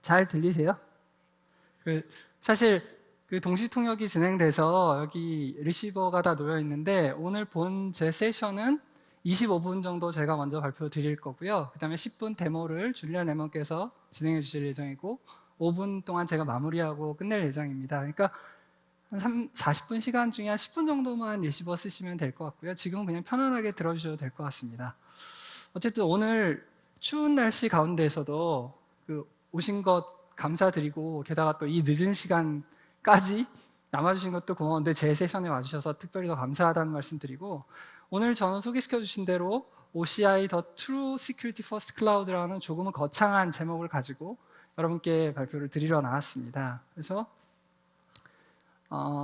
잘 들리세요? 사실 동시 통역이 진행돼서 여기 리시버가 다 놓여 있는데 오늘 본 제 세션은 25분 정도 제가 먼저 발표 드릴 거고요. 그 다음에 10분 데모를 줄리안 레먼께서 진행해 주실 예정이고 5분 동안 제가 마무리하고 끝낼 예정입니다. 그러니까 한 40분 시간 중에 한 10분 정도만 리시버 쓰시면 될 것 같고요. 지금은 그냥 편안하게 들어주셔도 될 것 같습니다. 어쨌든 오늘 추운 날씨 가운데에서도 오신 것 감사드리고 게다가 또 이 늦은 시간까지 남아주신 것도 고마운데 제 세션에 와주셔서 특별히 더 감사하다는 말씀 드리고 오늘 저는 소개시켜 주신 대로 OCI The True Security First Cloud라는 조금은 거창한 제목을 가지고 여러분께 발표를 드리러 나왔습니다. 그래서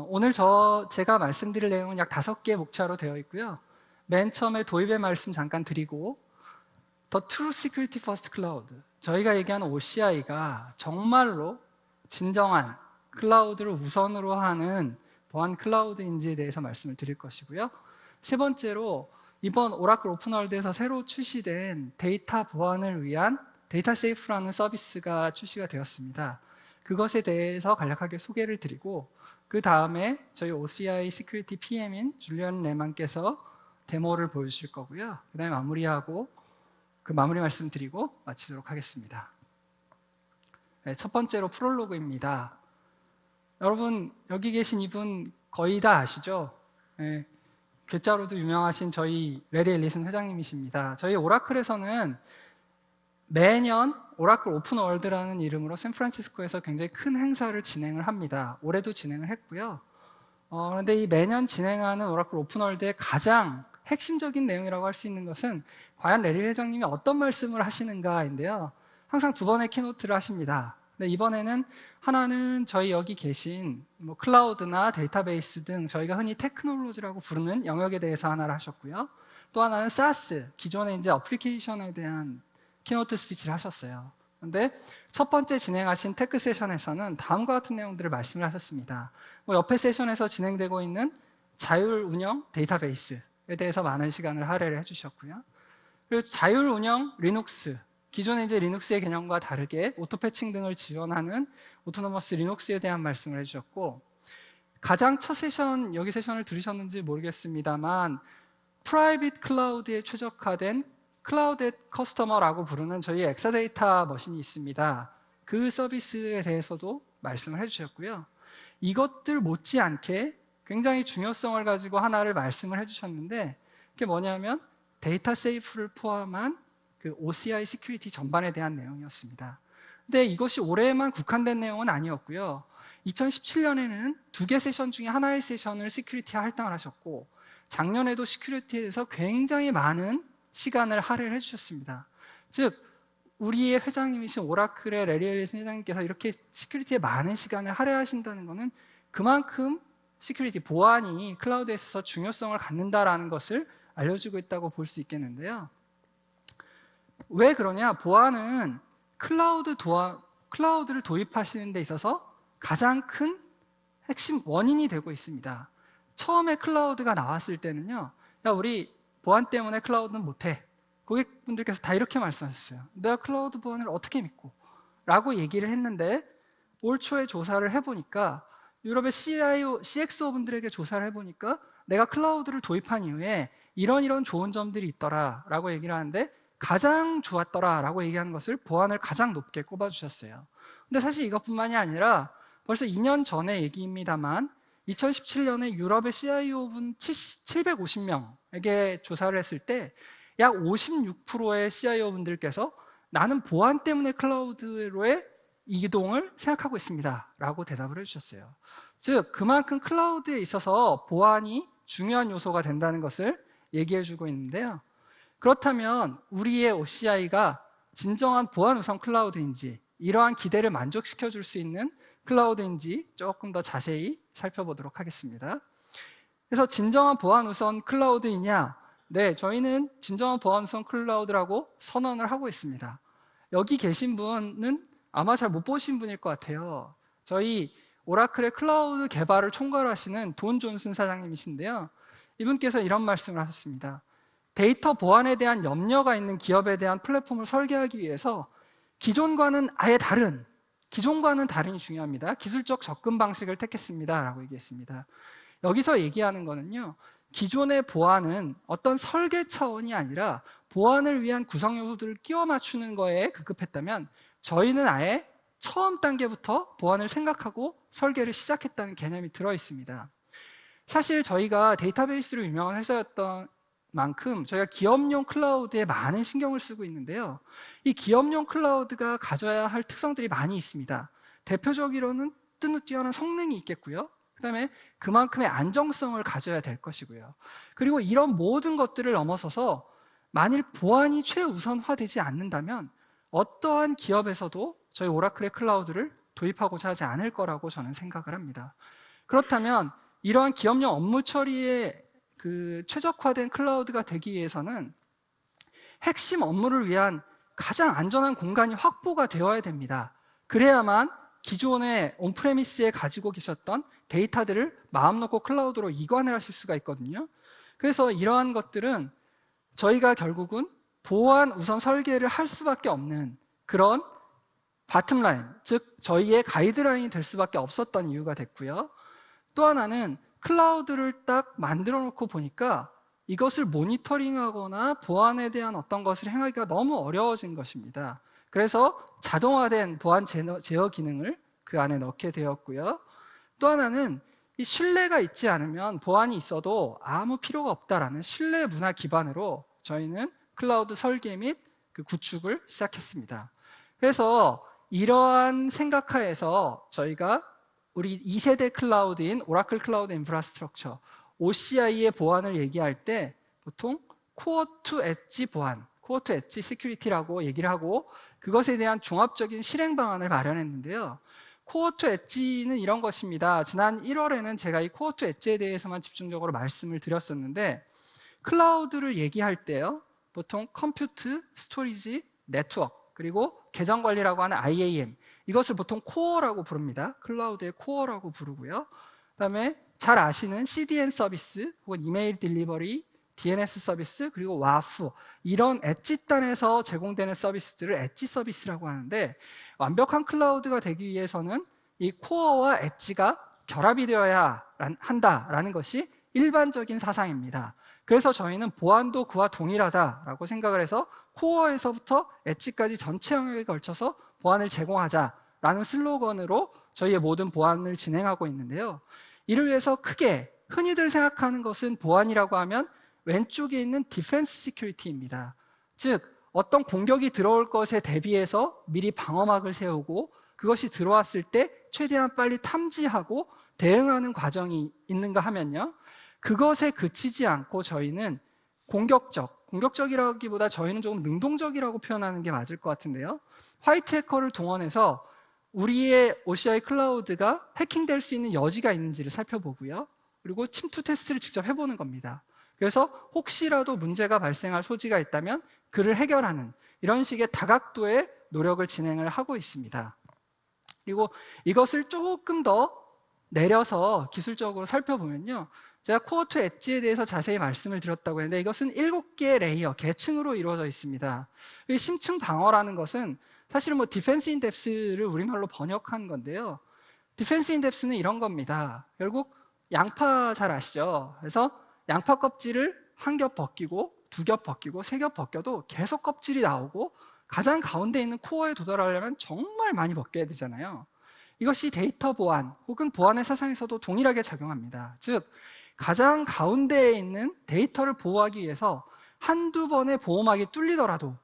오늘 제가 말씀드릴 내용은 약 5개의 목차로 되어 있고요. 맨 처음에 도입의 말씀 잠깐 드리고 The True Security First Cloud, 저희가 얘기하는 OCI가 정말로 진정한 클라우드를 우선으로 하는 보안 클라우드인지에 대해서 말씀을 드릴 것이고요. 세 번째로 이번 오라클 오픈월드에서 새로 출시된 데이터 보안을 위한 데이터 세이프라는 서비스가 출시가 되었습니다. 그것에 대해서 간략하게 소개를 드리고 그 다음에 저희 OCI 시큐리티 PM인 줄리안 레만께서 데모를 보여주실 거고요. 그 다음에 마무리하고 그 마무리 말씀 드리고 마치도록 하겠습니다. 네, 첫 번째로 프롤로그입니다. 여러분 여기 계신 이분 거의 다 아시죠? 네, 괴짜로도 유명하신 저희 레리 앨리슨 회장님이십니다. 저희 오라클에서는 매년 오라클 오픈월드라는 이름으로 샌프란시스코에서 굉장히 큰 행사를 진행을 합니다. 올해도 진행을 했고요. 그런데 이 매년 진행하는 오라클 오픈월드의 가장 핵심적인 내용이라고 할 수 있는 것은 과연 레리 회장님이 어떤 말씀을 하시는가인데요. 항상 2번의 키노트를 하십니다. 근데 이번에는 하나는 저희 여기 계신 클라우드나 데이터베이스 등 저희가 흔히 테크놀로지라고 부르는 영역에 대해서 하나를 하셨고요. 또 하나는 SaaS, 기존의 이제 어플리케이션에 대한 키노트 스피치를 하셨어요. 그런데 첫 번째 진행하신 테크 세션에서는 다음과 같은 내용들을 말씀을 하셨습니다. 옆에 세션에서 진행되고 있는 자율 운영 데이터베이스에 대해서 많은 시간을 할애를 해주셨고요. 그리고 자율 운영 리눅스, 기존의 이제 리눅스의 개념과 다르게 오토 패칭 등을 지원하는 오토노머스 리눅스에 대한 말씀을 해주셨고, 가장 첫 세션, 여기 세션을 들으셨는지 모르겠습니다만 프라이빗 클라우드에 최적화된 클라우드 커스터머라고 부르는 저희 엑사데이터 머신이 있습니다. 그 서비스에 대해서도 말씀을 해주셨고요. 이것들 못지않게 굉장히 중요성을 가지고 하나를 말씀을 해주셨는데 그게 뭐냐면 데이터 세이프를 포함한 그 OCI 시큐리티 전반에 대한 내용이었습니다. 근데 이것이 올해만 국한된 내용은 아니었고요. 2017년에는 2개 세션 중에 하나의 세션을 시큐리티에 할당을 하셨고 작년에도 시큐리티에서 굉장히 많은 시간을 할애를 해주셨습니다. 즉 우리의 회장님이신 오라클의 레리 앨리슨 회장님께서 이렇게 시큐리티에 많은 시간을 할애하신다는 것은 그만큼 시큐리티, 보안이 클라우드에 있어서 중요성을 갖는다라는 것을 알려주고 있다고 볼 수 있겠는데요. 왜 그러냐? 보안은 클라우드를 도입하시는 데 있어서 가장 큰 핵심 원인이 되고 있습니다. 처음에 클라우드가 나왔을 때는요, 야, 우리 보안 때문에 클라우드는 못해. 고객분들께서 다 이렇게 말씀하셨어요. 내가 클라우드 보안을 어떻게 믿고? 라고 얘기를 했는데 올 초에 조사를 해보니까 유럽의 CXO 분들에게 조사를 해보니까 내가 클라우드를 도입한 이후에 이런 좋은 점들이 있더라 라고 얘기를 하는데 가장 좋았더라 라고 얘기하는 것을 보안을 가장 높게 꼽아주셨어요. 근데 사실 이것뿐만이 아니라 벌써 2년 전의 얘기입니다만 2017년에 유럽의 CIO분 750명에게 조사를 했을 때 약 56%의 CIO분들께서 나는 보안 때문에 클라우드로의 이동을 생각하고 있습니다 라고 대답을 해주셨어요. 즉 그만큼 클라우드에 있어서 보안이 중요한 요소가 된다는 것을 얘기해주고 있는데요. 그렇다면 우리의 OCI가 진정한 보안 우선 클라우드인지 이러한 기대를 만족시켜줄 수 있는 클라우드인지 조금 더 자세히 살펴보도록 하겠습니다. 그래서 진정한 보안 우선 클라우드이냐? 네, 저희는 진정한 보안 우선 클라우드라고 선언을 하고 있습니다. 여기 계신 분은 아마 잘 못 보신 분일 것 같아요. 저희 오라클의 클라우드 개발을 총괄하시는 돈 존슨 사장님이신데요. 이분께서 이런 말씀을 하셨습니다. 데이터 보안에 대한 염려가 있는 기업에 대한 플랫폼을 설계하기 위해서 기존과는 아예 다른 기존과는 다르니 중요합니다. 기술적 접근 방식을 택했습니다 라고 얘기했습니다. 여기서 얘기하는 거는요, 기존의 보안은 어떤 설계 차원이 아니라 보안을 위한 구성 요소들을 끼워 맞추는 거에 급급했다면, 저희는 아예 처음 단계부터 보안을 생각하고 설계를 시작했다는 개념이 들어 있습니다. 사실 저희가 데이터베이스로 유명한 회사였던 만큼 저희가 기업용 클라우드에 많은 신경을 쓰고 있는데요, 이 기업용 클라우드가 가져야 할 특성들이 많이 있습니다. 대표적으로는 뛰어난 성능이 있겠고요, 그 다음에 그만큼의 안정성을 가져야 될 것이고요, 그리고 이런 모든 것들을 넘어서서 만일 보안이 최우선화되지 않는다면 어떠한 기업에서도 저희 오라클의 클라우드를 도입하고자 하지 않을 거라고 저는 생각을 합니다. 그렇다면 이러한 기업용 업무 처리에 최적화된 클라우드가 되기 위해서는 핵심 업무를 위한 가장 안전한 공간이 확보가 되어야 됩니다. 그래야만 기존의 온프레미스에 가지고 계셨던 데이터들을 마음 놓고 클라우드로 이관을 하실 수가 있거든요. 그래서 이러한 것들은 저희가 결국은 보안 우선 설계를 할 수밖에 없는 그런 바텀라인, 즉 저희의 가이드라인이 될 수밖에 없었던 이유가 됐고요. 또 하나는 클라우드를 딱 만들어 놓고 보니까 이것을 모니터링하거나 보안에 대한 어떤 것을 행하기가 너무 어려워진 것입니다. 그래서 자동화된 보안 제어 기능을 그 안에 넣게 되었고요. 또 하나는 이 신뢰가 있지 않으면 보안이 있어도 아무 필요가 없다라는 신뢰 문화 기반으로 저희는 클라우드 설계 및 구축을 시작했습니다. 그래서 이러한 생각하에서 저희가 우리 2세대 클라우드인 오라클 클라우드 인프라스트럭처 OCI의 보안을 얘기할 때 보통 코어 투 엣지 보안, 코어 투 엣지 시큐리티라고 얘기를 하고, 그것에 대한 종합적인 실행 방안을 마련했는데요. 코어 투 엣지는 이런 것입니다. 지난 1월에는 제가 이 코어 투 엣지에 대해서만 집중적으로 말씀을 드렸었는데, 클라우드를 얘기할 때요, 보통 컴퓨트, 스토리지, 네트워크, 그리고 계정 관리라고 하는 IAM, 이것을 보통 코어라고 부릅니다. 클라우드의 코어라고 부르고요. 그다음에 잘 아시는 CDN 서비스 혹은 이메일 딜리버리, DNS 서비스, 그리고 와프, 이런 엣지단에서 제공되는 서비스들을 엣지 서비스라고 하는데, 완벽한 클라우드가 되기 위해서는 이 코어와 엣지가 결합이 되어야 한다라는 것이 일반적인 사상입니다. 그래서 저희는 보안도 그와 동일하다라고 생각을 해서 코어에서부터 엣지까지 전체 영역에 걸쳐서 보안을 제공하자라는 슬로건으로 저희의 모든 보안을 진행하고 있는데요. 이를 위해서 크게 흔히들 생각하는 것은 보안이라고 하면 왼쪽에 있는 디펜스 시큐리티입니다. 즉 어떤 공격이 들어올 것에 대비해서 미리 방어막을 세우고 그것이 들어왔을 때 최대한 빨리 탐지하고 대응하는 과정이 있는가 하면요, 그것에 그치지 않고 저희는 공격적이라기보다 저희는 조금 능동적이라고 표현하는 게 맞을 것 같은데요, 화이트 해커를 동원해서 우리의 OCI 클라우드가 해킹될 수 있는 여지가 있는지를 살펴보고요, 그리고 침투 테스트를 직접 해보는 겁니다. 그래서 혹시라도 문제가 발생할 소지가 있다면 그를 해결하는 이런 식의 다각도의 노력을 진행을 하고 있습니다. 그리고 이것을 조금 더 내려서 기술적으로 살펴보면요, 제가 코어 투 엣지에 대해서 자세히 말씀을 드렸다고 했는데, 이것은 7개의 레이어, 계층으로 이루어져 있습니다. 이 심층 방어라는 것은 사실은 디펜스 인 뎁스를 우리말로 번역한 건데요, 디펜스 인 뎁스는 이런 겁니다. 결국 양파 잘 아시죠? 그래서 양파 껍질을 한 겹 벗기고 두 겹 벗기고 세 겹 벗겨도 계속 껍질이 나오고 가장 가운데 있는 코어에 도달하려면 정말 많이 벗겨야 되잖아요. 이것이 데이터 보안 혹은 보안의 사상에서도 동일하게 작용합니다. 즉 가장 가운데에 있는 데이터를 보호하기 위해서 한두 번의 보호막이 뚫리더라도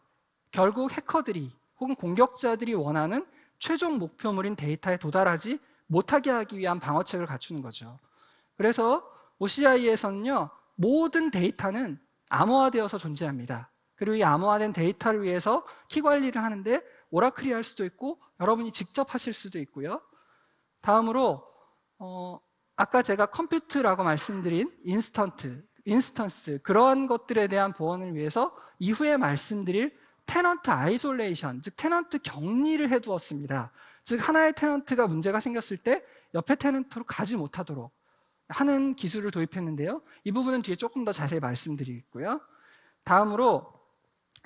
결국 해커들이 혹은 공격자들이 원하는 최종 목표물인 데이터에 도달하지 못하게 하기 위한 방어책을 갖추는 거죠. 그래서 OCI에서는요, 모든 데이터는 암호화되어서 존재합니다. 그리고 이 암호화된 데이터를 위해서 키 관리를 하는데 오라클이 할 수도 있고 여러분이 직접 하실 수도 있고요. 다음으로 아까 제가 컴퓨트라고 말씀드린 인스턴스, 그러한 것들에 대한 보안을 위해서 이후에 말씀드릴 테넌트 아이솔레이션, 즉 테넌트 격리를 해두었습니다. 즉 하나의 테넌트가 문제가 생겼을 때 옆에 테넌트로 가지 못하도록 하는 기술을 도입했는데요, 이 부분은 뒤에 조금 더 자세히 말씀드리겠고요. 다음으로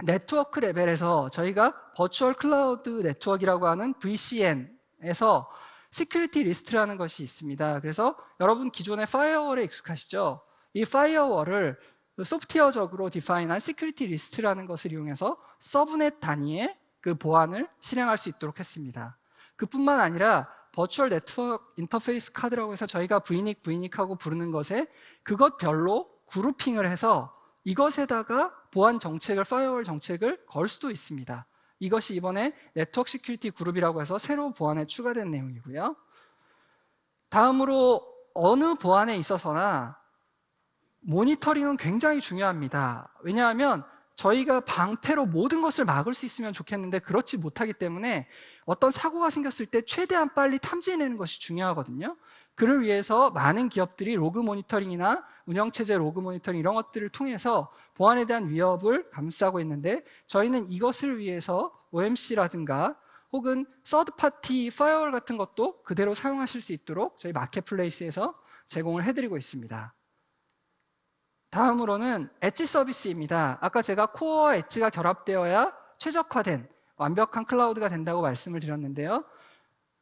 네트워크 레벨에서 저희가 버추얼 클라우드 네트워크라고 하는 VCN에 기능에서 시큐리티 리스트라는 것이 있습니다. 그래서 여러분 기존의 파이어월에 익숙하시죠? 이 파이어월을 소프트웨어적으로 디파인한 시큐리티 리스트라는 것을 이용해서 서브넷 단위의 그 보안을 실행할 수 있도록 했습니다. 그뿐만 아니라 버추얼 네트워크 인터페이스 카드라고 해서 저희가 VNIC 하고 부르는 것에 그것별로 그룹핑을 해서 이것에다가 보안 정책을, 파이어월 정책을 걸 수도 있습니다. 이것이 이번에 네트워크 시큐리티 그룹이라고 해서 새로 보안에 추가된 내용이고요. 다음으로 어느 보안에 있어서나 모니터링은 굉장히 중요합니다. 왜냐하면 저희가 방패로 모든 것을 막을 수 있으면 좋겠는데 그렇지 못하기 때문에 어떤 사고가 생겼을 때 최대한 빨리 탐지해내는 것이 중요하거든요. 그를 위해서 많은 기업들이 로그 모니터링이나 운영체제 로그 모니터링 이런 것들을 통해서 보안에 대한 위협을 감싸고 있는데 저희는 이것을 위해서 OMC라든가 혹은 서드파티 파이어월 같은 것도 그대로 사용하실 수 있도록 저희 마켓플레이스에서 제공을 해드리고 있습니다. 다음으로는 엣지 서비스입니다. 아까 제가 코어와 엣지가 결합되어야 최적화된 완벽한 클라우드가 된다고 말씀을 드렸는데요.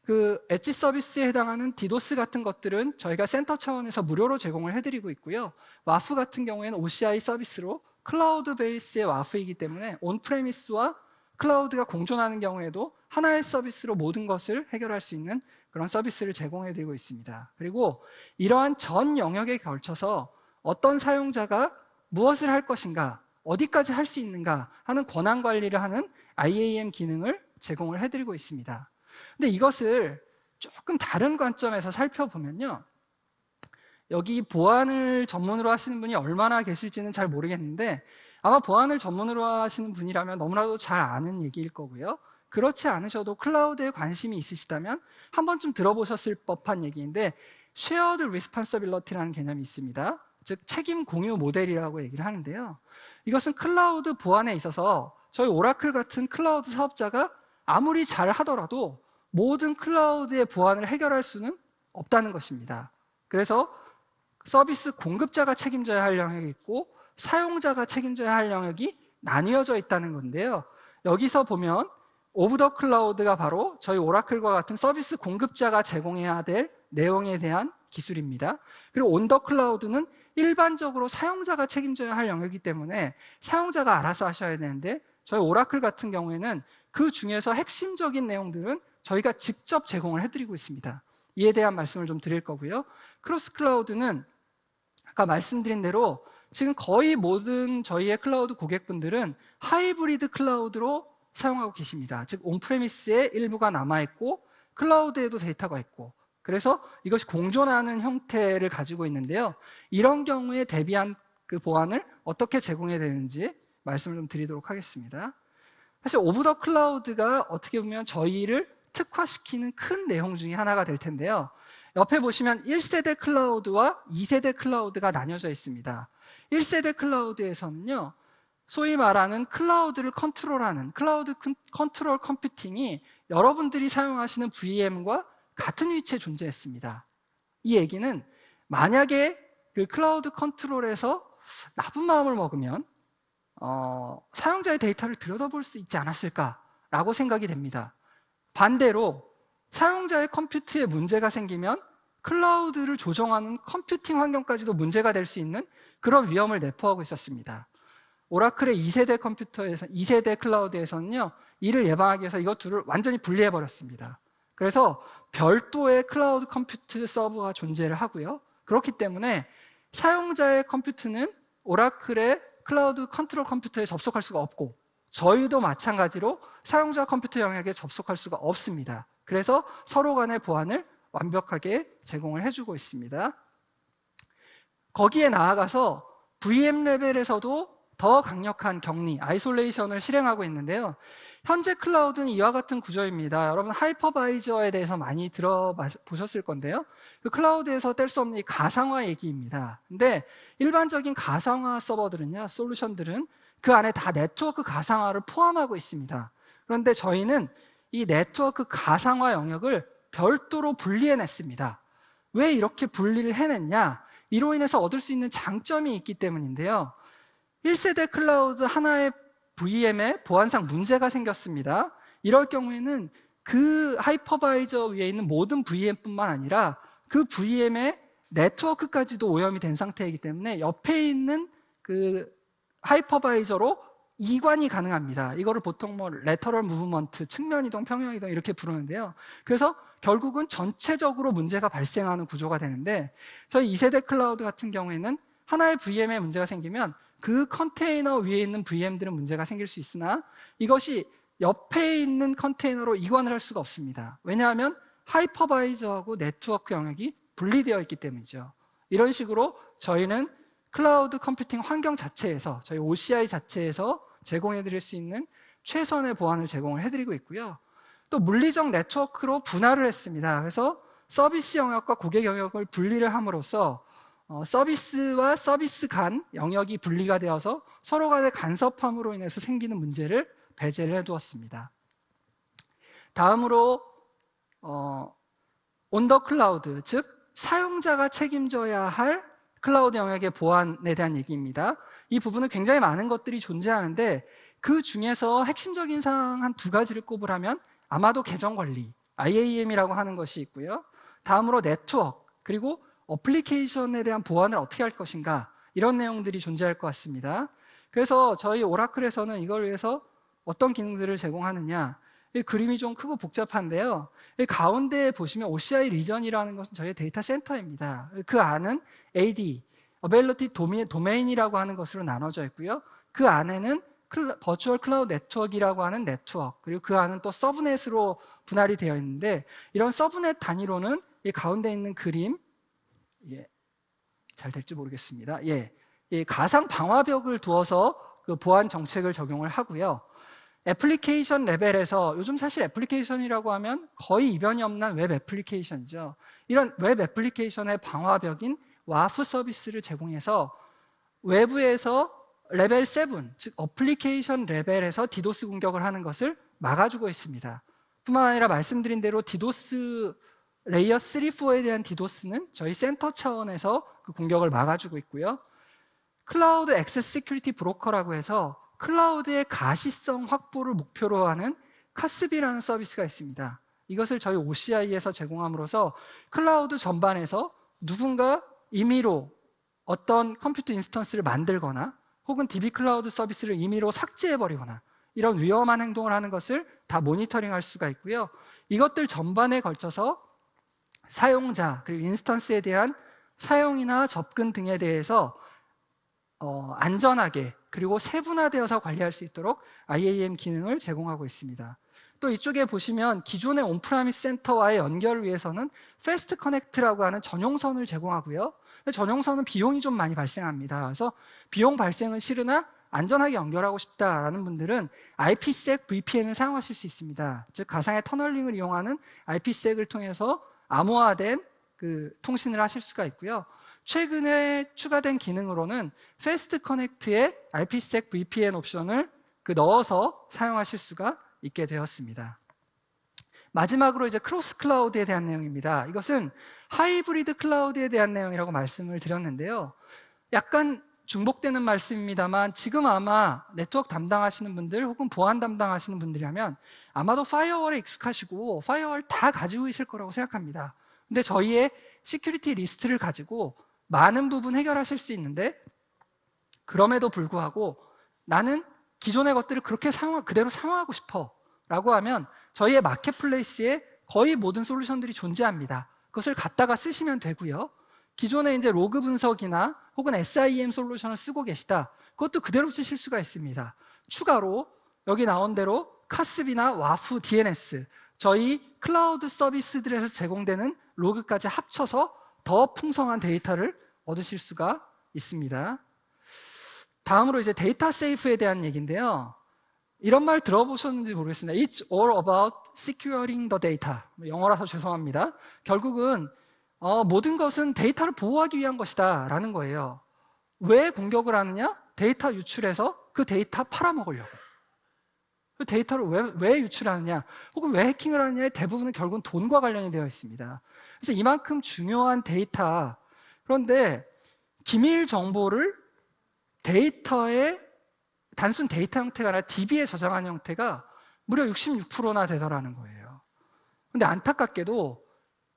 그 엣지 서비스에 해당하는 디도스 같은 것들은 저희가 센터 차원에서 무료로 제공을 해드리고 있고요. 와프 같은 경우에는 OCI 서비스로 클라우드 베이스의 와프이기 때문에 온프레미스와 클라우드가 공존하는 경우에도 하나의 서비스로 모든 것을 해결할 수 있는 그런 서비스를 제공해드리고 있습니다. 그리고 이러한 전 영역에 걸쳐서 어떤 사용자가 무엇을 할 것인가, 어디까지 할 수 있는가 하는 권한 관리를 하는 IAM 기능을 제공을 해드리고 있습니다. 근데 이것을 조금 다른 관점에서 살펴보면요. 여기 보안을 전문으로 하시는 분이 얼마나 계실지는 잘 모르겠는데 아마 보안을 전문으로 하시는 분이라면 너무나도 잘 아는 얘기일 거고요. 그렇지 않으셔도 클라우드에 관심이 있으시다면 한 번쯤 들어보셨을 법한 얘기인데 Shared Responsibility라는 개념이 있습니다. 즉 책임 공유 모델이라고 얘기를 하는데요. 이것은 클라우드 보안에 있어서 저희 오라클 같은 클라우드 사업자가 아무리 잘 하더라도 모든 클라우드의 보안을 해결할 수는 없다는 것입니다. 그래서 서비스 공급자가 책임져야 할 영역이 있고 사용자가 책임져야 할 영역이 나뉘어져 있다는 건데요. 여기서 보면 오브 더 클라우드가 바로 저희 오라클과 같은 서비스 공급자가 제공해야 될 내용에 대한 기술입니다. 그리고 온 더 클라우드는 일반적으로 사용자가 책임져야 할 영역이기 때문에 사용자가 알아서 하셔야 되는데 저희 오라클 같은 경우에는 그 중에서 핵심적인 내용들은 저희가 직접 제공을 해드리고 있습니다. 이에 대한 말씀을 좀 드릴 거고요. 크로스 클라우드는 아까 말씀드린 대로 지금 거의 모든 저희의 클라우드 고객분들은 하이브리드 클라우드로 사용하고 계십니다. 즉 온프레미스에 일부가 남아있고 클라우드에도 데이터가 있고 그래서 이것이 공존하는 형태를 가지고 있는데요. 이런 경우에 대비한 그 보안을 어떻게 제공해야 되는지 말씀을 좀 드리도록 하겠습니다. 사실 오브 더 클라우드가 어떻게 보면 저희를 특화시키는 큰 내용 중에 하나가 될 텐데요. 옆에 보시면 1세대 클라우드와 2세대 클라우드가 나뉘어져 있습니다. 1세대 클라우드에서는요. 소위 말하는 클라우드를 컨트롤하는 클라우드 컨트롤 컴퓨팅이 여러분들이 사용하시는 VM과 같은 위치에 존재했습니다. 이 얘기는 만약에 그 클라우드 컨트롤에서 나쁜 마음을 먹으면 사용자의 데이터를 들여다볼 수 있지 않았을까라고 생각이 됩니다. 반대로 사용자의 컴퓨터에 문제가 생기면 클라우드를 조정하는 컴퓨팅 환경까지도 문제가 될 수 있는 그런 위험을 내포하고 있었습니다. 오라클의 2세대 클라우드에서는요, 이를 예방하기 위해서 이것 둘을 완전히 분리해버렸습니다. 그래서 별도의 클라우드 컴퓨트 서버가 존재를 하고요. 그렇기 때문에 사용자의 컴퓨터는 오라클의 클라우드 컨트롤 컴퓨터에 접속할 수가 없고 저희도 마찬가지로 사용자 컴퓨터 영역에 접속할 수가 없습니다. 그래서 서로 간의 보안을 완벽하게 제공을 해주고 있습니다. 거기에 나아가서 VM 레벨에서도 더 강력한 격리, 아이솔레이션을 실행하고 있는데요. 현재 클라우드는 이와 같은 구조입니다. 여러분 하이퍼바이저에 대해서 많이 들어보셨을 건데요. 그 클라우드에서 뗄 수 없는 이 가상화 얘기입니다. 근데 일반적인 가상화 서버들은요, 솔루션들은 그 안에 다 네트워크 가상화를 포함하고 있습니다. 그런데 저희는 이 네트워크 가상화 영역을 별도로 분리해냈습니다. 왜 이렇게 분리를 해냈냐? 이로 인해서 얻을 수 있는 장점이 있기 때문인데요. 1세대 클라우드 하나의 VM에 보안상 문제가 생겼습니다. 이럴 경우에는 그 하이퍼바이저 위에 있는 모든 VM뿐만 아니라 그 VM의 네트워크까지도 오염이 된 상태이기 때문에 옆에 있는 그 하이퍼바이저로 이관이 가능합니다. 이거를 보통 뭐 레터럴 무브먼트, 측면 이동, 평형 이동 이렇게 부르는데요. 그래서 결국은 전체적으로 문제가 발생하는 구조가 되는데, 저희 2세대 클라우드 같은 경우에는 하나의 VM에 문제가 생기면 그 컨테이너 위에 있는 VM들은 문제가 생길 수 있으나 이것이 옆에 있는 컨테이너로 이관을 할 수가 없습니다. 왜냐하면 하이퍼바이저하고 네트워크 영역이 분리되어 있기 때문이죠. 이런 식으로 저희는 클라우드 컴퓨팅 환경 자체에서, 저희 OCI 자체에서 제공해 드릴 수 있는 최선의 보안을 제공을 해드리고 있고요. 또 물리적 네트워크로 분할을 했습니다. 그래서 서비스 영역과 고객 영역을 분리를 함으로써 서비스와 서비스 간 영역이 분리가 되어서 서로 간의 간섭함으로 인해서 생기는 문제를 배제를 해두었습니다. 다음으로 온 더 클라우드, 즉 사용자가 책임져야 할 클라우드 영역의 보안에 대한 얘기입니다. 이 부분은 굉장히 많은 것들이 존재하는데 그 중에서 핵심적인 사항 한 두 가지를 꼽으라면 아마도 계정 관리, IAM이라고 하는 것이 있고요. 다음으로 네트워크, 그리고 어플리케이션에 대한 보안을 어떻게 할 것인가, 이런 내용들이 존재할 것 같습니다. 그래서 저희 오라클에서는 이걸 위해서 어떤 기능들을 제공하느냐, 이 그림이 좀 크고 복잡한데요. 이 가운데에 보시면 OCI 리전이라는 것은 저희 데이터 센터입니다. 그 안은 AD, Availability Domain이라고 하는 것으로 나눠져 있고요. 그 안에는 버추얼 클라우드 네트워크이라고 하는 네트워크, 그리고 그 안은 또 서브넷으로 분할이 되어 있는데, 이런 서브넷 단위로는 이 가운데 있는 그림, 잘 될지 모르겠습니다. 이 가상 방화벽을 두어서 그 보안 정책을 적용을 하고요. 애플리케이션 레벨에서, 요즘 사실 애플리케이션이라고 하면 거의 이변이 없는 웹 애플리케이션이죠. 이런 웹 애플리케이션의 방화벽인 와프 서비스를 제공해서 외부에서 레벨 7, 즉 어플리케이션 레벨에서 디도스 공격을 하는 것을 막아주고 있습니다. 뿐만 아니라 말씀드린 대로 디도스 레이어 3, 4에 대한 디도스는 저희 센터 차원에서 그 공격을 막아주고 있고요. 클라우드 액세스 시큐리티 브로커라고 해서 클라우드의 가시성 확보를 목표로 하는 카스비라는 서비스가 있습니다. 이것을 저희 OCI에서 제공함으로써 클라우드 전반에서 누군가 임의로 어떤 컴퓨터 인스턴스를 만들거나 혹은 DB 클라우드 서비스를 임의로 삭제해버리거나 이런 위험한 행동을 하는 것을 다 모니터링할 수가 있고요. 이것들 전반에 걸쳐서 사용자 그리고 인스턴스에 대한 사용이나 접근 등에 대해서 안전하게 그리고 세분화되어서 관리할 수 있도록 IAM 기능을 제공하고 있습니다. 또 이쪽에 보시면 기존의 온프라미스 센터와의 연결을 위해서는 패스트 커넥트라고 하는 전용선을 제공하고요. 전용선은 비용이 좀 많이 발생합니다. 그래서 비용 발생은 싫으나 안전하게 연결하고 싶다라는 분들은 IPsec VPN을 사용하실 수 있습니다. 즉 가상의 터널링을 이용하는 IPsec을 통해서 암호화된 그 통신을 하실 수가 있고요. 최근에 추가된 기능으로는 패스트 커넥트에 IPsec VPN 옵션을 넣어서 사용하실 수가 있게 되었습니다. 마지막으로 이제 크로스 클라우드에 대한 내용입니다. 이것은 하이브리드 클라우드에 대한 내용이라고 말씀을 드렸는데요. 약간 중복되는 말씀입니다만 지금 아마 네트워크 담당하시는 분들 혹은 보안 담당하시는 분들이라면 아마도 파이어월에 익숙하시고 파이어월 다 가지고 있을 거라고 생각합니다. 근데 저희의 시큐리티 리스트를 가지고 많은 부분 해결하실 수 있는데, 그럼에도 불구하고 나는 기존의 것들을 그렇게 그대로 사용하고 싶어 라고 하면 저희의 마켓플레이스에 거의 모든 솔루션들이 존재합니다. 그것을 갖다가 쓰시면 되고요. 기존에 이제 로그 분석이나 혹은 SIEM 솔루션을 쓰고 계시다, 그것도 그대로 쓰실 수가 있습니다. 추가로 여기 나온 대로 카스비나 와프 DNS, 저희 클라우드 서비스들에서 제공되는 로그까지 합쳐서 더 풍성한 데이터를 얻으실 수가 있습니다. 다음으로 이제 데이터 세이프에 대한 얘기인데요. 이런 말 들어보셨는지 모르겠습니다. It's all about securing the data. 영어라서 죄송합니다. 결국은 모든 것은 데이터를 보호하기 위한 것이다 라는 거예요. 왜 공격을 하느냐? 데이터 유출해서 그 데이터 팔아먹으려고. 그 데이터를 왜 유출하느냐, 혹은 왜 해킹을 하느냐의 대부분은 결국은 돈과 관련이 되어 있습니다. 그래서 이만큼 중요한 데이터, 그런데 기밀 정보를 데이터의 단순 데이터 형태가 아니라 DB에 저장한 형태가 무려 66%나 되더라는 거예요. 근데 안타깝게도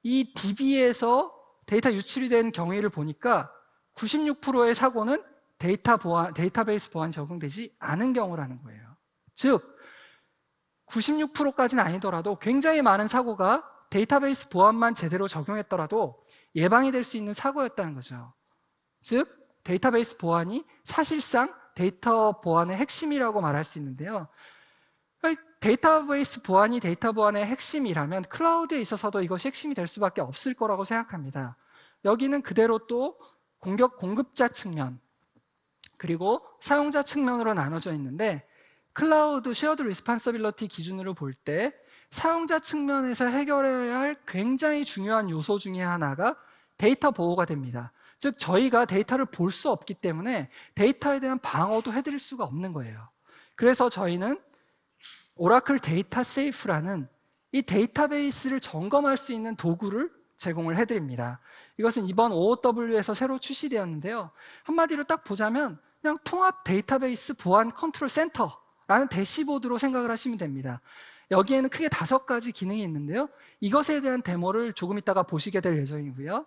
이 DB에서 데이터 유출이 된 경위를 보니까 96%의 사고는 데이터베이스 보안이 적용되지 않은 경우라는 거예요. 즉 96%까지는 아니더라도 굉장히 많은 사고가 데이터베이스 보안만 제대로 적용했더라도 예방이 될 수 있는 사고였다는 거죠. 즉 데이터베이스 보안이 사실상 데이터 보안의 핵심이라고 말할 수 있는데요. 데이터베이스 보안이 데이터 보안의 핵심이라면 클라우드에 있어서도 이것이 핵심이 될 수밖에 없을 거라고 생각합니다. 여기는 그대로 또 공급자 측면 그리고 사용자 측면으로 나눠져 있는데, 클라우드 쉐어드 리스폰서빌리티 기준으로 볼 때 사용자 측면에서 해결해야 할 굉장히 중요한 요소 중에 하나가 데이터 보호가 됩니다. 즉 저희가 데이터를 볼 수 없기 때문에 데이터에 대한 방어도 해드릴 수가 없는 거예요. 그래서 저희는 오라클 데이터 세이프라는 이 데이터베이스를 점검할 수 있는 도구를 제공을 해드립니다. 이것은 이번 OOW에서 새로 출시되었는데요. 한마디로 딱 보자면 그냥 통합 데이터베이스 보안 컨트롤 센터라는 대시보드로 생각을 하시면 됩니다. 여기에는 크게 5가지 기능이 있는데요. 이것에 대한 데모를 조금 있다가 보시게 될 예정이고요.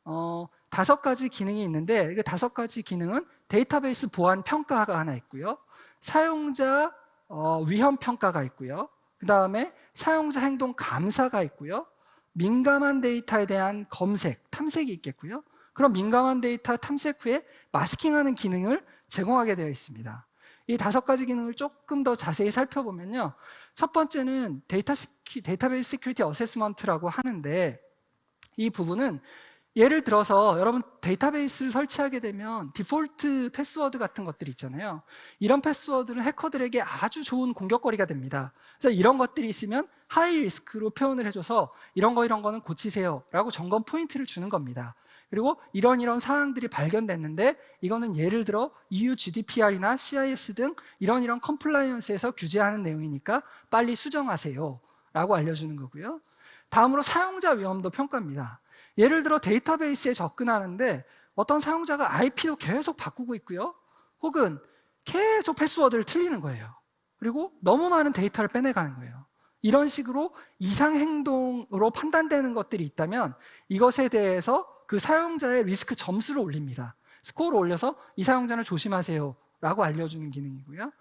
5가지 기능이 있는데 그 5가지 기능은 데이터베이스 보안 평가가 하나 있고요. 사용자 위험 평가가 있고요. 그 다음에 사용자 행동 감사가 있고요. 민감한 데이터에 대한 검색, 탐색이 있겠고요. 그럼 민감한 데이터 탐색 후에 마스킹하는 기능을 제공하게 되어 있습니다. 이 5가지 기능을 조금 더 자세히 살펴보면요. 첫 번째는 데이터베이스 시큐리티 어세스먼트라고 하는데, 이 부분은 예를 들어서 여러분 데이터베이스를 설치하게 되면 디폴트 패스워드 같은 것들이 있잖아요. 이런 패스워드는 해커들에게 아주 좋은 공격거리가 됩니다. 그래서 이런 것들이 있으면 하이 리스크로 표현을 해줘서 이런 거는 고치세요 라고 점검 포인트를 주는 겁니다. 그리고 이런 사항들이 발견됐는데 이거는 예를 들어 EU GDPR이나 CIS 등 이런 컴플라이언스에서 규제하는 내용이니까 빨리 수정하세요 라고 알려주는 거고요. 다음으로 사용자 위험도 평가입니다. 예를 들어 데이터베이스에 접근하는데 어떤 사용자가 IP도 계속 바꾸고 있고요. 혹은 계속 패스워드를 틀리는 거예요. 그리고 너무 많은 데이터를 빼내가는 거예요. 이런 식으로 이상 행동으로 판단되는 것들이 있다면 이것에 대해서 그 사용자의 리스크 점수를 올립니다. 스코어를 올려서 이 사용자는 조심하세요 라고 알려주는 기능이고요.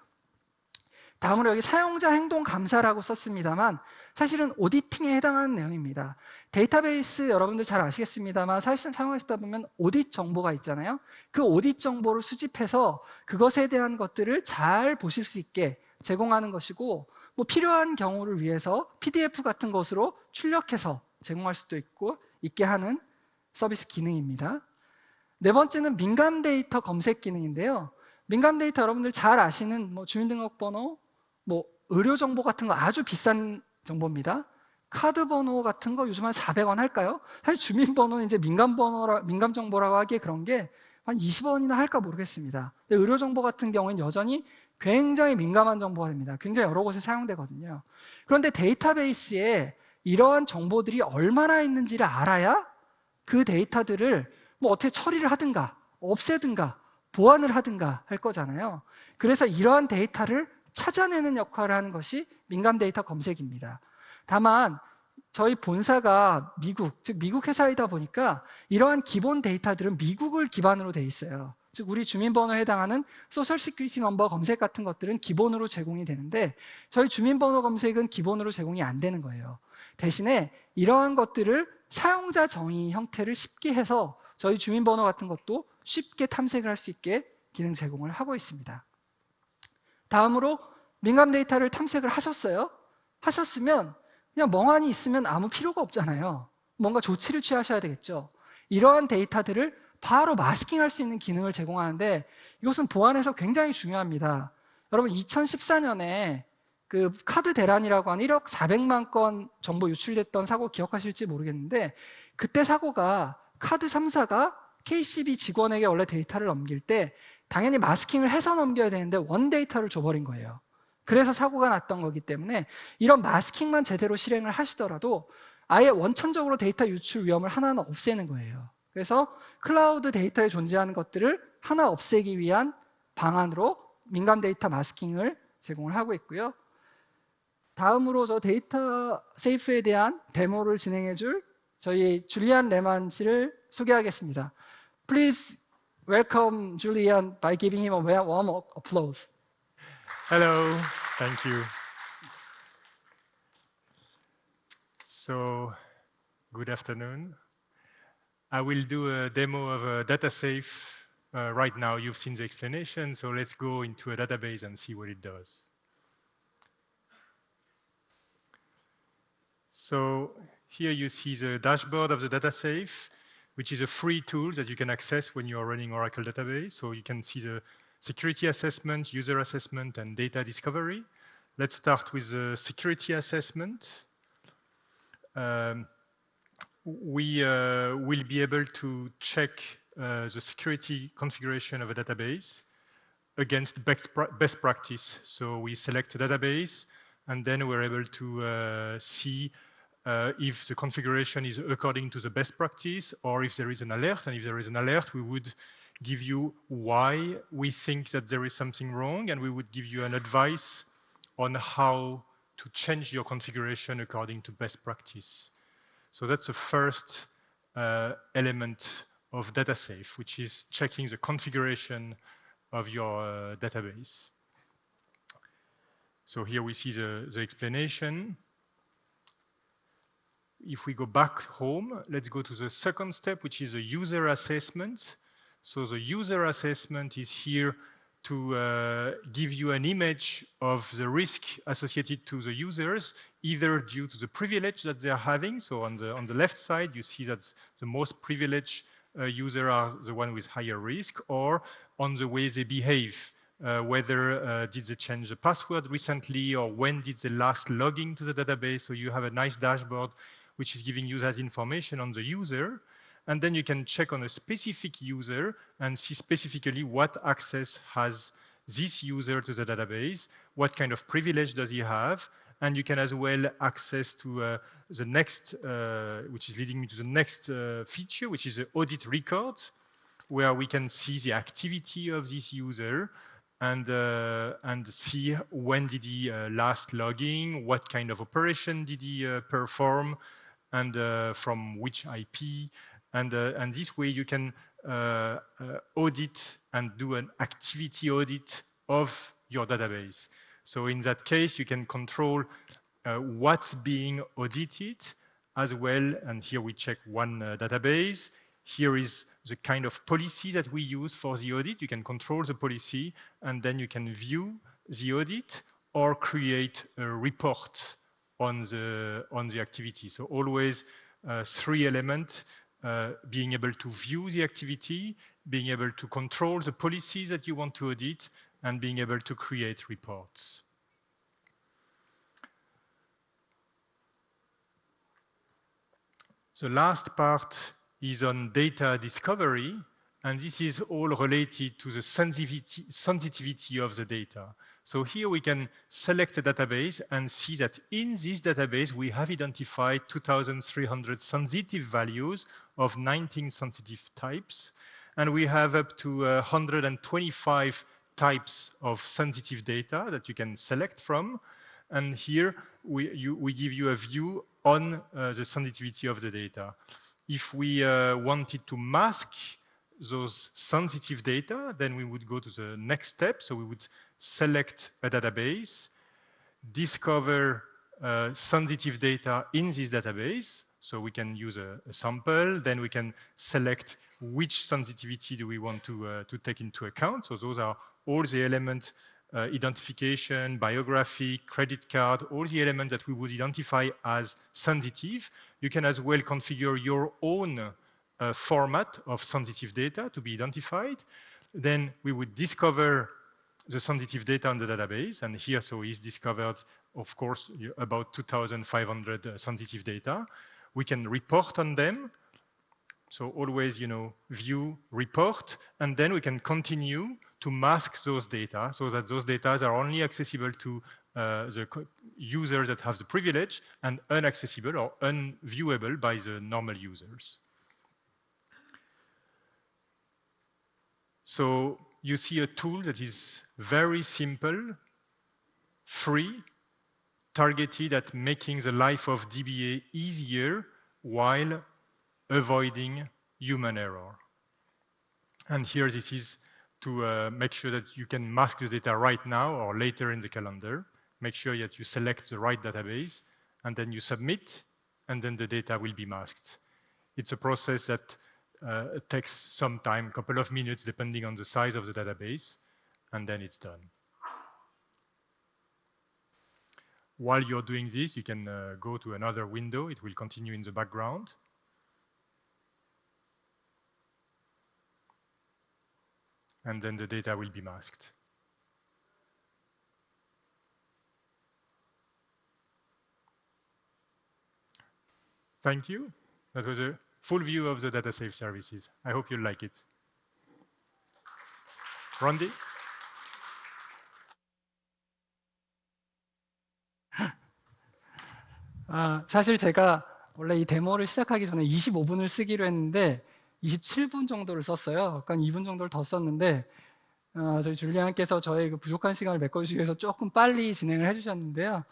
다음으로 여기 사용자 행동 감사라고 썼습니다만 사실은 오디팅에 해당하는 내용입니다. 데이터베이스 여러분들 잘 아시겠습니다만 사실상 사용하시다 보면 오딧 정보가 있잖아요. 그 오딧 정보를 수집해서 그것에 대한 것들을 잘 보실 수 있게 제공하는 것이고, 뭐 필요한 경우를 위해서 PDF 같은 것으로 출력해서 제공할 수도 있게 하는 서비스 기능입니다. 네 번째는 민감 데이터 검색 기능인데요. 민감 데이터 여러분들 잘 아시는 뭐 주민등록번호, 뭐 의료 정보 같은 거 아주 비싼 정보입니다. 카드 번호 같은 거 요즘 한 400원 할까요? 사실 주민번호는 이제 민감 정보라고 하기에 그런 게 한 20원이나 할까 모르겠습니다. 근데 의료 정보 같은 경우는 여전히 굉장히 민감한 정보가 됩니다. 굉장히 여러 곳에 사용되거든요. 그런데 데이터베이스에 이러한 정보들이 얼마나 있는지를 알아야 그 데이터들을 뭐 어떻게 처리를 하든가 없애든가 보완을 하든가 할 거잖아요. 그래서 이러한 데이터를 찾아내는 역할을 하는 것이 민감 데이터 검색입니다. 다만 저희 본사가 미국 회사이다 보니까 이러한 기본 데이터들은 미국을 기반으로 돼 있어요. 즉 우리 주민번호에 해당하는 소셜 시큐리티 넘버 검색 같은 것들은 기본으로 제공이 되는데 저희 주민번호 검색은 기본으로 제공이 안 되는 거예요. 대신에 이러한 것들을 사용자 정의 형태를 쉽게 해서 저희 주민번호 같은 것도 쉽게 탐색을 할 수 있게 기능 제공을 하고 있습니다. 다음으로 민감 데이터를 탐색을 하셨어요? 하셨으면 그냥 멍하니 있으면 아무 필요가 없잖아요. 뭔가 조치를 취하셔야 되겠죠. 이러한 데이터들을 바로 마스킹할 수 있는 기능을 제공하는데 이것은 보안에서 굉장히 중요합니다. 여러분 2014년에 그 카드 대란이라고 하는 1억 400만 건 정보 유출됐던 사고 기억하실지 모르겠는데 그때 사고가 카드 3사가 KCB 직원에게 원래 데이터를 넘길 때 당연히 마스킹을 해서 넘겨야 되는데 원 데이터를 줘버린 거예요. 그래서 사고가 났던 거기 때문에 이런 마스킹만 제대로 실행을 하시더라도 아예 원천적으로 데이터 유출 위험을 하나는 없애는 거예요. 그래서 클라우드 데이터에 존재하는 것들을 하나 없애기 위한 방안으로 민감 데이터 마스킹을 제공을 하고 있고요. 다음으로 저 데이터 세이프에 대한 데모를 진행해줄 저희 줄리안 레만 씨를 소개하겠습니다. Please welcome Julian by giving him a warm applause. Hello, thank you. So, good afternoon. I will do a demo of a DataSafe. Right now, you've seen the explanation, so let's go into a database and see what it does. So here you see the dashboard of the DataSafe, which is a free tool that you can access when you are running Oracle database. So you can see the security assessment, user assessment, and data discovery. Let's start with the security assessment. We will be able to check the security configuration of a database against best practice. So we select a database, and then we're able to see if the configuration is according to the best practice, or if there is an alert. And if there is an alert, we would give you why we think that there is something wrong, and we would give you an advice on how to change your configuration according to best practice. So that's the first element of DataSafe, which is checking the configuration of your database. So here we see the explanation. If we go back home, let's go to the second step, which is a user assessment. So the user assessment is here to give you an image of the risk associated to the users, either due to the privilege that they're having. So on the left side, you see that the most privileged users are the one with higher risk, or on the way they behave. Whether did they change the password recently, or when did they last log into the database. So you have a nice dashboard which is giving you that information on the user. And then you can check on a specific user and see specifically what access has this user to the database, what kind of privilege does he have, and you can as well access to the next, which is leading me to the next feature, which is the audit records, where we can see the activity of this user and see when did he last log in, what kind of operation did he perform, and from which IP. And this way you can audit and do an activity audit of your database. So in that case, you can control what's being audited as well. And here we check one database. Here is the kind of policy that we use for the audit. You can control the policy, and then you can view the audit or create a report on the activity. So always three elements, being able to view the activity, being able to control the policies that you want to audit, and being able to create reports. The last part is on data discovery, and this is all related to the sensitivity of the data. So here we can select a database and see that in this database we have identified 2,300 sensitive values of 19 sensitive types, and we have up to 125 types of sensitive data that you can select from. And here we give you a view on the sensitivity of the data. If we wanted to mask those sensitive data, then we would go to the next step. So we would select a database, discover sensitive data in this database. So we can use a sample, then we can select which sensitivity do we want to take into account. So those are all the elements, identification, biography, credit card, all the elements that we would identify as sensitive. You can as well configure your own format of sensitive data to be identified. Then we would discover the sensitive data on the database, and here so is discovered, of course, about 2,500 sensitive data. We can report on them. So always, view, report, and then we can continue to mask those data so that those data are only accessible to the users that have the privilege and inaccessible or unviewable by the normal users. So you see a tool that is very simple, free, targeted at making the life of DBA easier while avoiding human error. And here this is to make sure that you can mask the data right now or later in the calendar. Make sure that you select the right database, and then you submit, and then the data will be masked. It's a process that takes some time, a couple of minutes, depending on the size of the database, and then it's done. While you're doing this, you can go to another window. It will continue in the background. And then the data will be masked. Thank you. That was a full view of the DataSafe services. I hope you'll like it. Randy? 사실 제가 원래 이 데모를 시작하기 전에 25분을 쓰기로 했는데 27분 정도를 썼어요. 약간 2분 정도를 더 썼는데 저희 줄리안께서 저의 그 부족한 시간을 메꿔주시기 위해서 조금 빨리 진행을 해주셨는데요.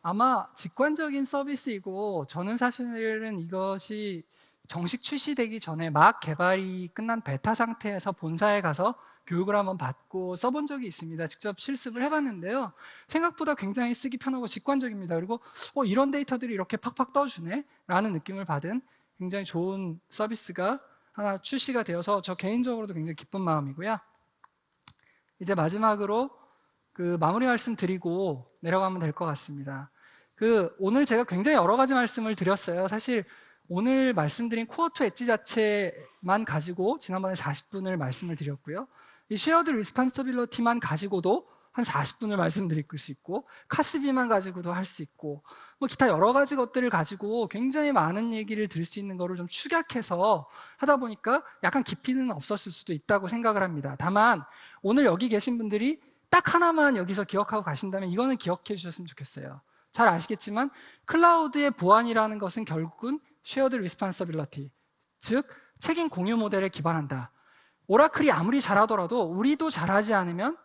아마 직관적인 서비스이고 저는 사실은 이것이 정식 출시되기 전에 막 개발이 끝난 베타 상태에서 본사에 가서 교육을 한번 받고 써본 적이 있습니다. 직접 실습을 해봤는데요. 생각보다 굉장히 쓰기 편하고 직관적입니다. 그리고 이런 데이터들이 이렇게 팍팍 떠주네? 라는 느낌을 받은 굉장히 좋은 서비스가 하나 출시가 되어서 저 개인적으로도 굉장히 기쁜 마음이고요. 이제 마지막으로 그 마무리 말씀 드리고 내려가면 될 것 같습니다. 오늘 제가 굉장히 여러 가지 말씀을 드렸어요. 사실 오늘 말씀드린 코어 투 엣지 자체만 가지고 지난번에 40분을 말씀을 드렸고요. 이 쉐어드 리스폰서빌리티만 가지고도 한 40분을 말씀드릴 수 있고, 카스비만 가지고도 할 수 있고, 뭐 기타 여러 가지 것들을 가지고 굉장히 많은 얘기를 들을 수 있는 거를 좀 축약해서 하다 보니까 약간 깊이는 없었을 수도 있다고 생각을 합니다. 다만 오늘 여기 계신 분들이 딱 하나만 여기서 기억하고 가신다면 이거는 기억해 주셨으면 좋겠어요. 잘 아시겠지만 클라우드의 보안이라는 것은 결국은 쉐어드 리스폰서빌리티, 즉 책임 공유 모델에 기반한다. 오라클이 아무리 잘하더라도 우리도 잘하지 않으면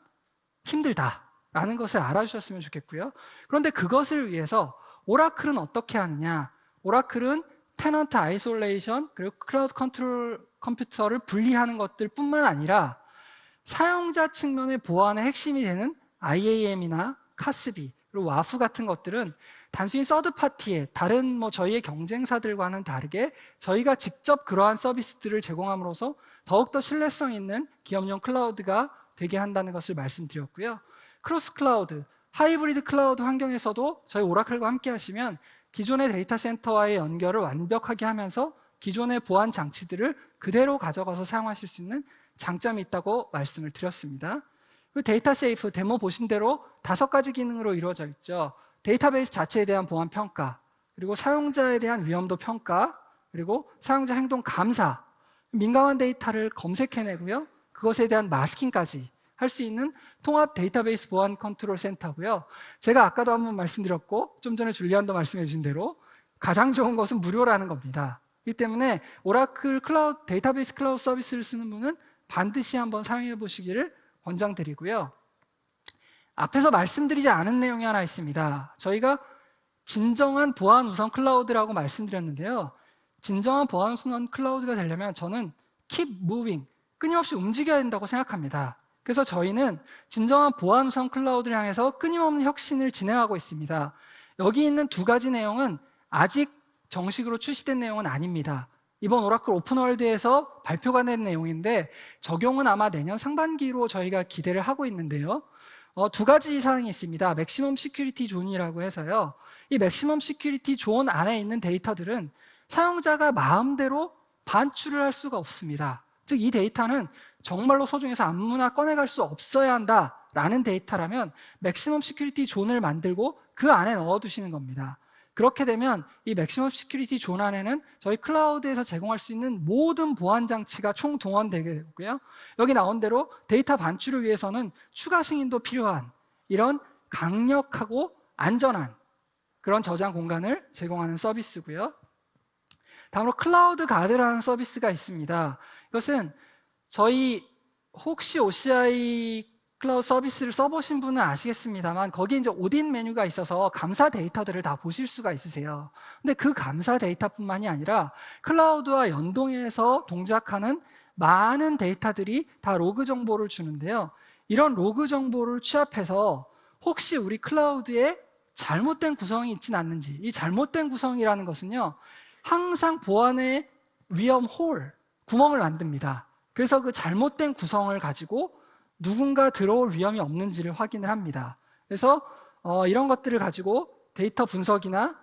힘들다라는 것을 알아주셨으면 좋겠고요. 그런데 그것을 위해서 오라클은 어떻게 하느냐? 오라클은 테넌트 아이솔레이션 그리고 클라우드 컨트롤 컴퓨터를 분리하는 것들 뿐만 아니라 사용자 측면의 보안의 핵심이 되는 IAM이나 카스비 그리고 와프 같은 것들은 단순히 서드파티에 다른 저희의 경쟁사들과는 다르게 저희가 직접 그러한 서비스들을 제공함으로써 더욱더 신뢰성 있는 기업용 클라우드가 되게 한다는 것을 말씀드렸고요. 크로스 클라우드, 하이브리드 클라우드 환경에서도 저희 오라클과 함께 하시면 기존의 데이터 센터와의 연결을 완벽하게 하면서 기존의 보안 장치들을 그대로 가져가서 사용하실 수 있는 장점이 있다고 말씀을 드렸습니다. 그리고 데이터 세이프 데모 보신 대로 5가지 기능으로 이루어져 있죠. 데이터베이스 자체에 대한 보안 평가, 그리고 사용자에 대한 위험도 평가, 그리고 사용자 행동 감사, 민감한 데이터를 검색해내고요. 그것에 대한 마스킹까지 할 수 있는 통합 데이터베이스 보안 컨트롤 센터고요. 제가 아까도 한번 말씀드렸고 좀 전에 줄리안도 말씀해 주신 대로 가장 좋은 것은 무료라는 겁니다. 이 때문에 오라클 클라우드 데이터베이스 클라우드 서비스를 쓰는 분은 반드시 한번 사용해 보시기를 권장드리고요. 앞에서 말씀드리지 않은 내용이 하나 있습니다. 저희가 진정한 보안 우선 클라우드라고 말씀드렸는데요. 진정한 보안 우선 클라우드가 되려면 저는 keep moving, 끊임없이 움직여야 된다고 생각합니다. 그래서 저희는 진정한 보안 우선 클라우드를 향해서 끊임없는 혁신을 진행하고 있습니다. 여기 있는 2가지 내용은 아직 정식으로 출시된 내용은 아닙니다. 이번 오라클 오픈월드에서 발표가 된 내용인데 적용은 아마 내년 상반기로 저희가 기대를 하고 있는데요. 2가지 사항이 있습니다. 맥시멈 시큐리티 존이라고 해서요. 이 맥시멈 시큐리티 존 안에 있는 데이터들은 사용자가 마음대로 반출을 할 수가 없습니다. 즉 이 데이터는 정말로 소중해서 아무나 꺼내갈 수 없어야 한다라는 데이터라면 맥시멈 시큐리티 존을 만들고 그 안에 넣어두시는 겁니다. 그렇게 되면 이 맥시멈 시큐리티 존 안에는 저희 클라우드에서 제공할 수 있는 모든 보안 장치가 총동원되게 되고요. 여기 나온 대로 데이터 반출을 위해서는 추가 승인도 필요한 이런 강력하고 안전한 그런 저장 공간을 제공하는 서비스고요. 다음으로 클라우드 가드라는 서비스가 있습니다. 이것은 저희 혹시 OCI 클라우드 서비스를 써보신 분은 아시겠습니다만 거기에 이제 오딘 메뉴가 있어서 감사 데이터들을 다 보실 수가 있으세요. 근데 그 감사 데이터뿐만이 아니라 클라우드와 연동해서 동작하는 많은 데이터들이 다 로그 정보를 주는데요. 이런 로그 정보를 취합해서 혹시 우리 클라우드에 잘못된 구성이 있지는 않는지, 이 잘못된 구성이라는 것은요, 항상 보안의 위험 홀, 구멍을 만듭니다. 그래서 그 잘못된 구성을 가지고 누군가 들어올 위험이 없는지를 확인을 합니다. 그래서 이런 것들을 가지고 데이터 분석이나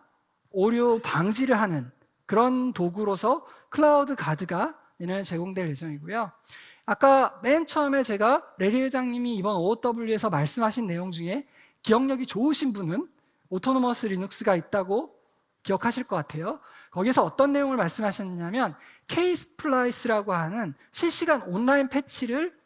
오류 방지를 하는 그런 도구로서 클라우드 가드가 내년에 제공될 예정이고요. 아까 맨 처음에 제가 레리 회장님이 이번 OOW에서 말씀하신 내용 중에 기억력이 좋으신 분은 오토노머스 리눅스가 있다고 기억하실 것 같아요. 거기서 어떤 내용을 말씀하셨냐면 Ksplice라고 하는 실시간 온라인 패치를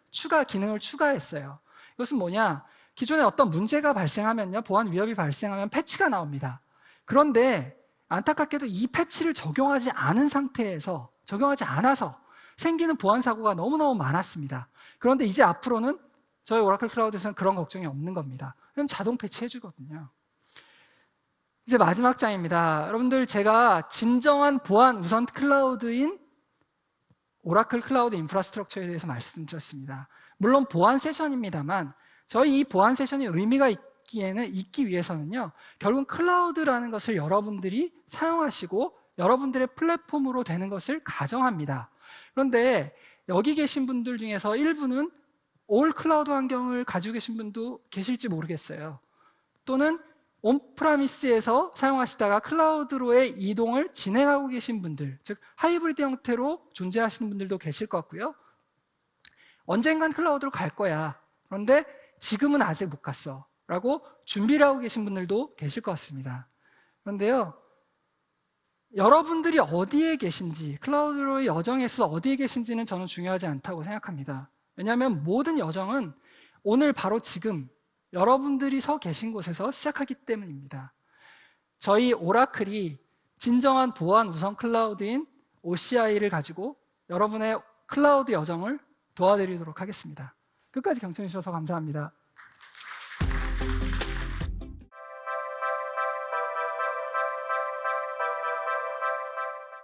기능을 추가했어요. 이것은 뭐냐? 기존에 어떤 문제가 발생하면요, 보안 위협이 발생하면 패치가 나옵니다. 그런데 안타깝게도 이 패치를 적용하지 않아서 생기는 보안 사고가 너무너무 많았습니다. 그런데 이제 앞으로는 저희 오라클 클라우드에서는 그런 걱정이 없는 겁니다. 그럼 자동 패치해 주거든요. 이제 마지막 장입니다. 여러분들, 제가 진정한 보안 우선 클라우드인 오라클 클라우드 인프라스트럭처에 대해서 말씀드렸습니다. 물론 보안 세션입니다만 저희 이 보안 세션이 의미가 있기 위해서는요, 결국 클라우드라는 것을 여러분들이 사용하시고 여러분들의 플랫폼으로 되는 것을 가정합니다. 그런데 여기 계신 분들 중에서 일부는 올 클라우드 환경을 가지고 계신 분도 계실지 모르겠어요. 또는 온프라미스에서 사용하시다가 클라우드로의 이동을 진행하고 계신 분들, 즉 하이브리드 형태로 존재하시는 분들도 계실 것 같고요. 언젠간 클라우드로 갈 거야. 그런데 지금은 아직 못 갔어. 라고 준비를 하고 계신 분들도 계실 것 같습니다. 그런데요, 여러분들이 어디에 계신지, 클라우드로의 여정에 있어서 어디에 계신지는 저는 중요하지 않다고 생각합니다. 왜냐하면 모든 여정은 오늘 바로 지금 여러분들이 서 계신 곳에서 시작하기 때문입니다. 저희 오라클이 진정한 보안 우선 클라우드인 OCI를 가지고 여러분의 클라우드 여정을 도와드리도록 하겠습니다. 끝까지 경청해 주셔서 감사합니다.